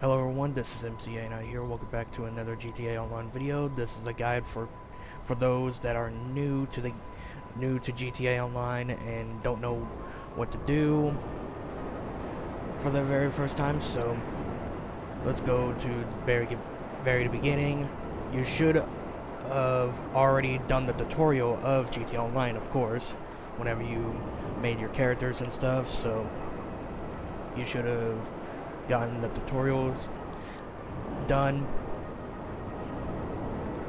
Hello everyone, this is MCA9 here. Welcome back to another GTA Online video. This is a guide for those that are new to GTA Online and don't know what to do for the very first time. So let's go to the very beginning. You should have already done the tutorial of GTA Online, of course, whenever you made your characters and stuff. So you should have gotten the tutorials done.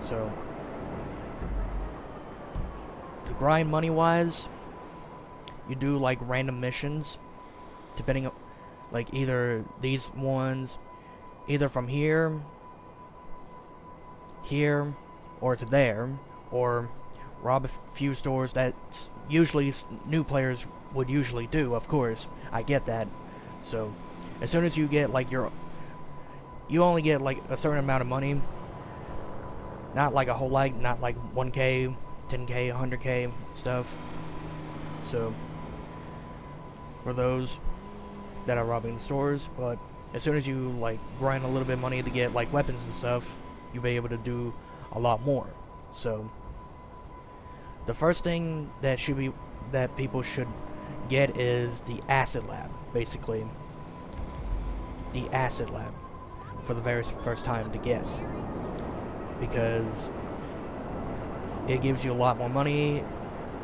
So to grind money wise, you do like random missions depending on like either these ones either from here, or to there, or rob a few stores that usually new players would usually do. Of course, I get that. So as soon as you get like you only get like a certain amount of money, not like a whole lot, not like 1k, 10k, 100k stuff. So for those that are robbing the stores, but as soon as you like grind a little bit of money to get like weapons and stuff, you'll be able to do a lot more. So the first thing that people should get is the acid lab, basically. The acid lab for the very first time to get, because it gives you a lot more money.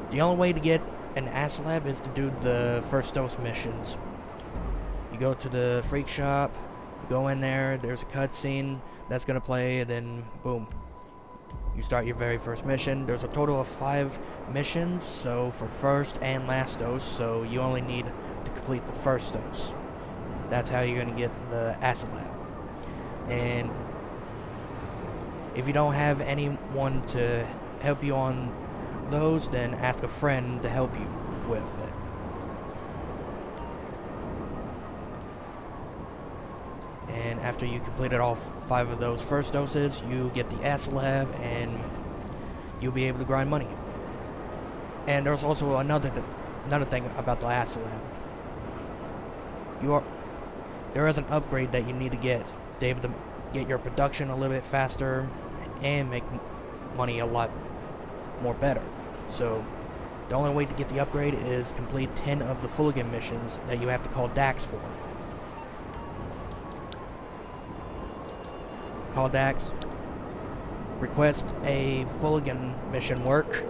The only way to get an acid lab is to do the first dose missions. You go to the freak shop, you go in there, there's a cutscene that's gonna play, and then boom, you start your very first mission. There's a total of 5 missions, so for first and last dose, so you only need to complete the first dose. That's how you're gonna get the acid lab. And if you don't have anyone to help you on those, then ask a friend to help you with it. And after you completed all 5 of those first doses, you get the acid lab and you'll be able to grind money. And there's also another thing about the acid lab. There is an upgrade that you need to get to able to get your production a little bit faster and make money a lot more better. So the only way to get the upgrade is complete 10 of the Fooligan missions that you have to call Dax for. Call Dax, request a Fooligan mission work.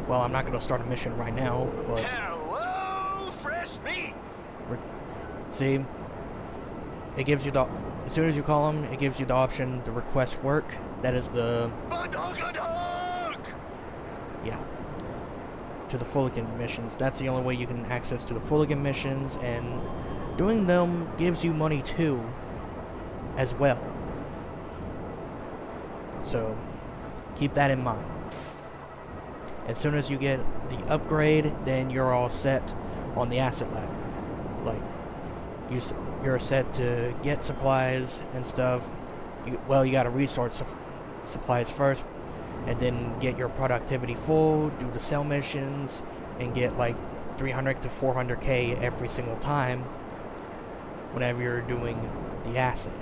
Well, I'm not going to start a mission right now, but hello, fresh meat. See, it gives you as soon as you call them, it gives you the option to request work. That is the yeah, to the Fooligan missions. That's the only way you can access to the Fooligan missions, and doing them gives you money too, as well. So keep that in mind. As soon as you get the upgrade, then you're all set on the acid lab. Like you're set to get supplies and stuff. You gotta resource supplies first, and then get your productivity full, do the sell missions, and get like 300 to 400k every single time whenever you're doing the acid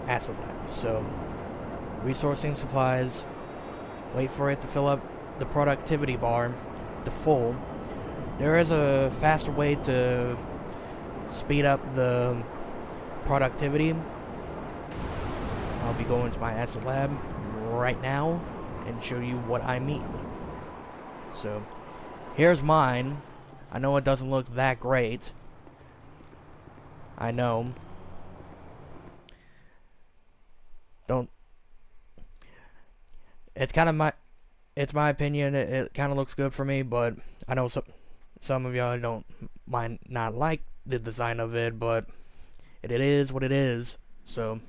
lab. So resourcing supplies, wait for it to fill up the productivity bar to full. There is a faster way to speed up the productivity. I'll be going to my acid lab right now and show you what I mean. So here's mine. I know it doesn't look that great, I know. It's kind of my opinion. It kind of looks good for me, but I know some of y'all don't might not like the design of it, but it is what it is. So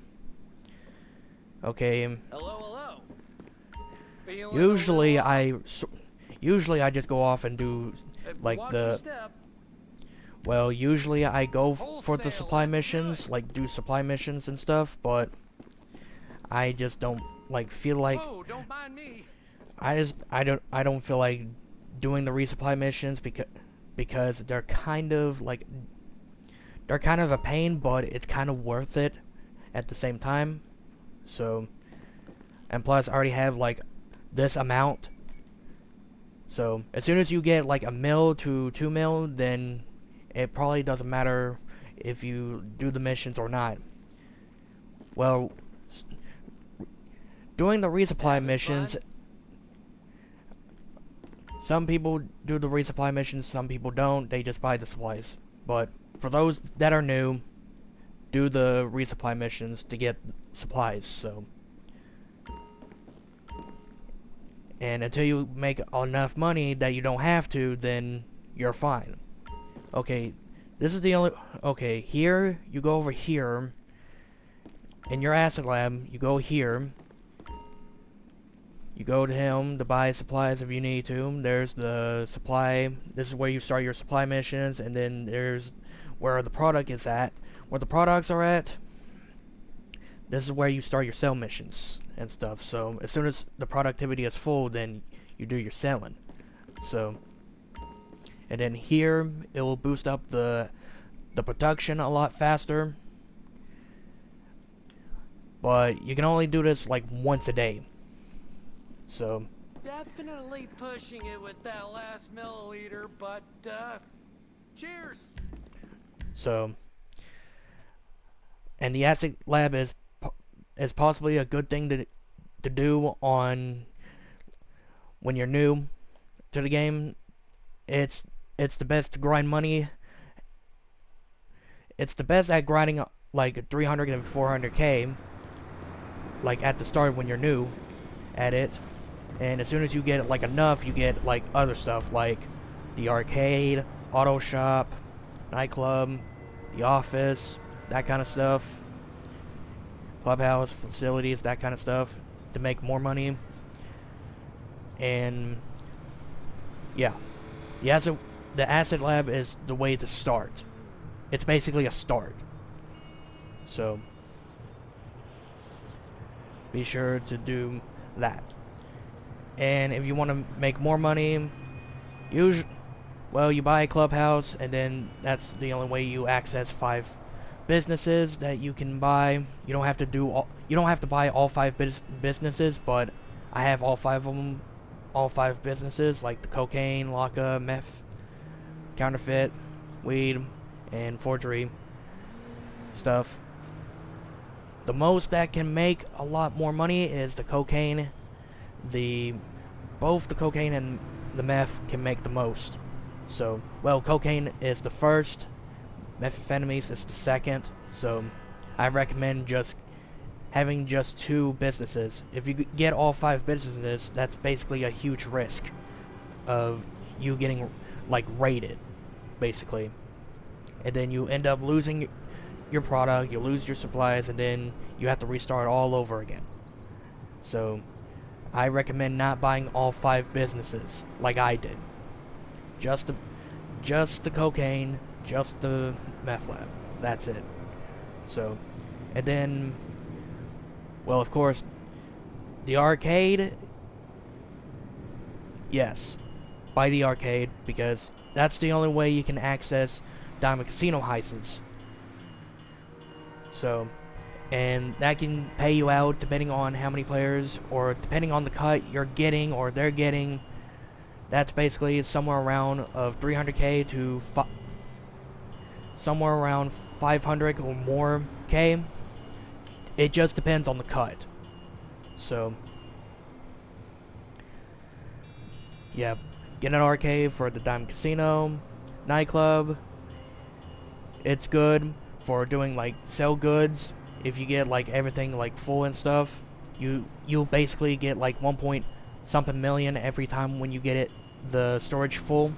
okay. Hello. Usually I just go off and do like usually I go for the supply missions, like do supply missions and stuff, but I just don't like feel like don't mind me. I don't feel like doing the resupply missions because they're kind of like they're kind of a pain, but it's kind of worth it at the same time. So, and plus I already have like this amount. So as soon as you get like a mil to 2 mil, then it probably doesn't matter if you do the missions or not. Well, doing the resupply missions, some people do the resupply missions, some people don't. They just buy the supplies. But for those that are new, do the resupply missions to get supplies. So, and until you make enough money that you don't have to, then you're fine. Okay, this is the only... Okay, here, you go over here. In your acid lab, you go here. You go to him to buy supplies if you need to. There's the supply. This is where you start your supply missions. And then there's where the product is at. Where the products are at, this is where you start your sell missions and stuff. So as soon as the productivity is full, then you do your selling. So, and then here it will boost up the production a lot faster. But you can only do this like once a day. So Definitely pushing it with that last milliliter, but cheers. So, and the acid lab is possibly a good thing to do on when you're new to the game. It's the best to grind money. It's the best at grinding like 300 and 400k, like at the start when you're new at it. And as soon as you get like enough, you get like other stuff like the arcade, auto shop, nightclub, the office, that kind of stuff, clubhouse, facilities, that kind of stuff to make more money. And yeah, the acid lab is the way to start. It's basically a start. So be sure to do that. And if you want to make more money, well, you buy a clubhouse, and then that's the only way you access 5 businesses that you can buy. You don't have to buy all 5 businesses, but I have all 5 of them, all 5 businesses, like the cocaine, lockup, meth, counterfeit, weed, and forgery stuff. The most that can make a lot more money is the cocaine. Both the cocaine and the meth can make the most. So, well, cocaine is the first, methamphetamines is the second. So, I recommend just having just 2 businesses. If you get all 5 businesses, that's basically a huge risk of you getting like raided, basically. And then you end up losing your product, you lose your supplies, and then you have to restart all over again. So I recommend not buying all 5 businesses like I did. Just the cocaine, just the meth lab. That's it. So, and then, well, of course, the arcade. Yes, buy the arcade because that's the only way you can access Diamond Casino heists. So, and that can pay you out depending on how many players, or depending on the cut you're getting or they're getting. That's basically somewhere around of 300k to somewhere around 500 or more k. It just depends on the cut. So, yeah, get an arcade for the Diamond Casino, nightclub. It's good for doing like sell goods. If you get like everything like full and stuff, you'll basically get like 1 point something million every time when you get it the storage full,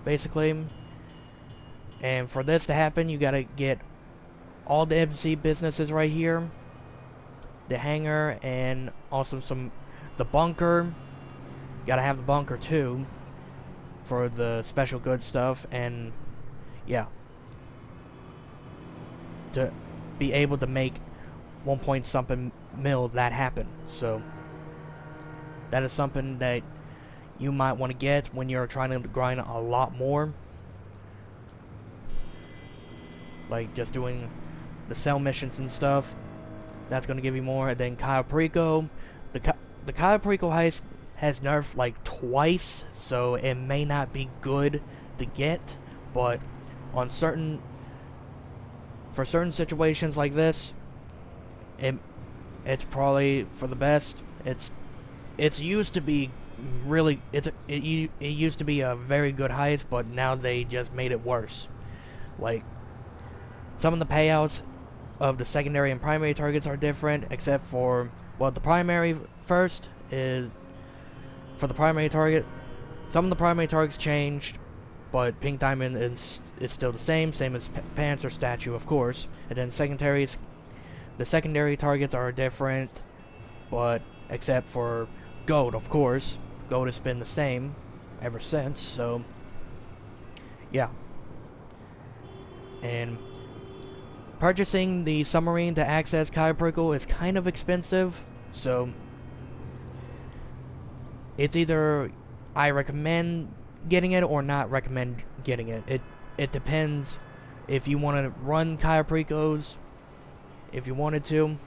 basically. And for this to happen, you gotta get all the MC businesses right here, the hangar, and also the bunker. You gotta have the bunker too for the special good stuff. And yeah, to be able to make 1 point something mil that happen. So that is something that you might want to get when you're trying to grind a lot more. like just doing the cell missions and stuff. That's gonna give you more. And then Cayo Perico, the Cayo Perico heist has nerfed like twice, so it may not be good to get, but on for certain situations like this, it's probably for the best. It's used to be really it used to be a very good heist, but now they just made it worse. Like, some of the payouts of the secondary and primary targets are different, except for, well, the primary first is for the primary target. Some of the primary targets changed, but Pink Diamond is still the same as Panzer Statue, of course. And then the secondary targets are different, but except for Gold, of course. Gold has been the same ever since, so yeah. And purchasing the submarine to access Cayo Perico is kind of expensive, so it's either I recommend getting it or not recommend getting it. It depends if you want to run Cayo Pericos, if you wanted to,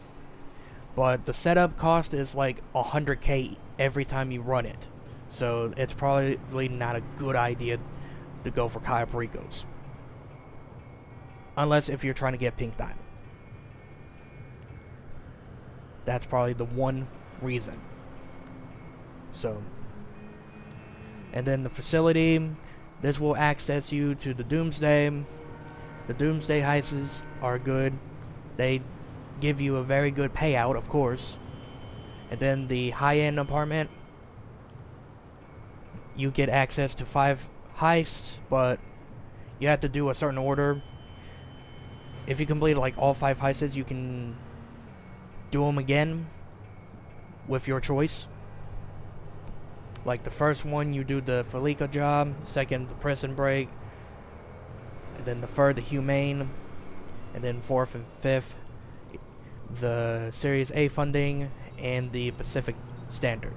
but the setup cost is like 100k every time you run it, so it's probably not a good idea to go for Cayo Pericos. Unless if you're trying to get Pink Diamond. That's probably the one reason. So, and then the facility, this will access you to the Doomsday. The Doomsday heists are good. They give you a very good payout, of course. And then the high-end apartment, you get access to 5 heists, but you have to do a certain order. If you complete like all 5 heists, you can do them again with your choice. Like the first one, you do the Felica job, second the prison break, and then the third the humane, and then fourth and fifth the Series A funding and the Pacific Standard.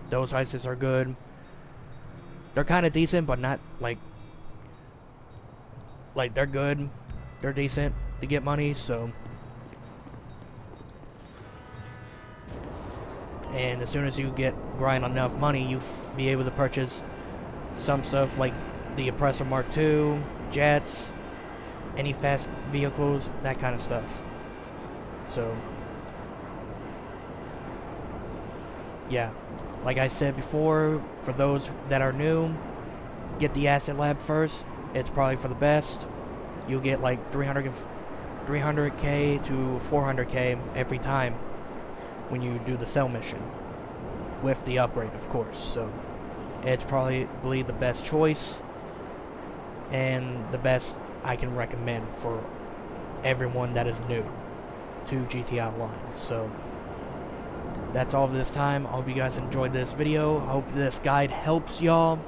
Those heists are good. They're kind of decent, but not like they're good. They're decent to get money, so. And as soon as you grind enough money, you'll be able to purchase some stuff like the Oppressor Mark II, jets, any fast vehicles, that kind of stuff. So, yeah. Like I said before, for those that are new, get the Asset Lab first. It's probably for the best. You'll get like 300k to 400k every time when you do the cell mission, with the upgrade, of course. So it's probably the best choice and the best I can recommend for everyone that is new to GTA Online. So that's all this time. I hope you guys enjoyed this video. I hope this guide helps y'all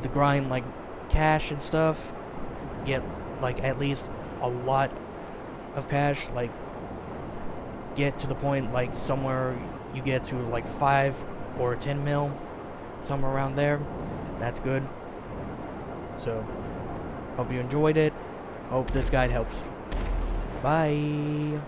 to grind like cash and stuff, get like at least a lot of cash, like get to the point like somewhere you get to like 5 or 10 mil, somewhere around there. That's good. So hope you enjoyed it. Hope this guide helps. Bye.